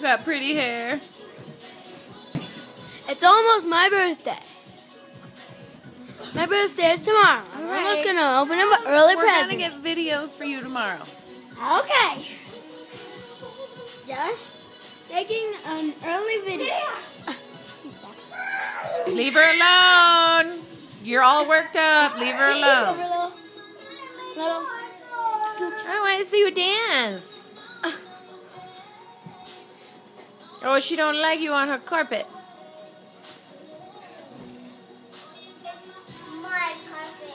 got pretty hair. It's almost my birthday. My birthday is tomorrow. I'm almost going to open an early present. We're going to get videos for you tomorrow. Okay. Just making an early video. Leave her alone. You're all worked up. Leave her alone. Little. Scooch. I want to see you dance. Oh, she don't like you on her carpet. My carpet.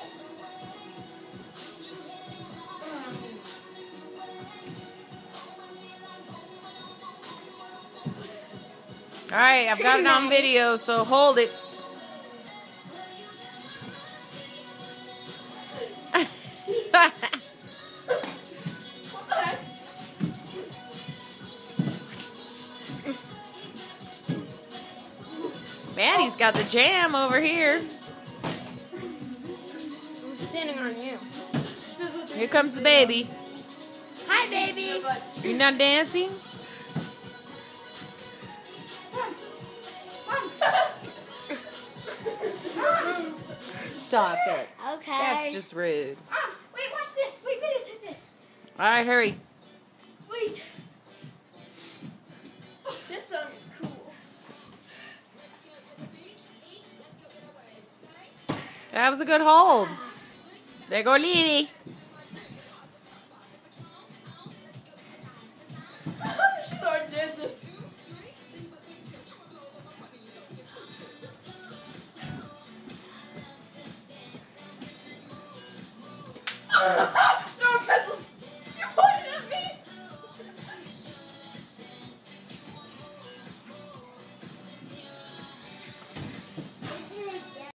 All right, I've got it on video, so hold it. Maddie's got the jam over here. I'm standing on you. Here comes the baby. Hi, baby. You're not dancing? Stop it. Okay. That's just rude. Wait, watch this. Wait, videotape this. All right, hurry. Wait. This song is cool. That was a good hold. There go Lily. She's already dancing.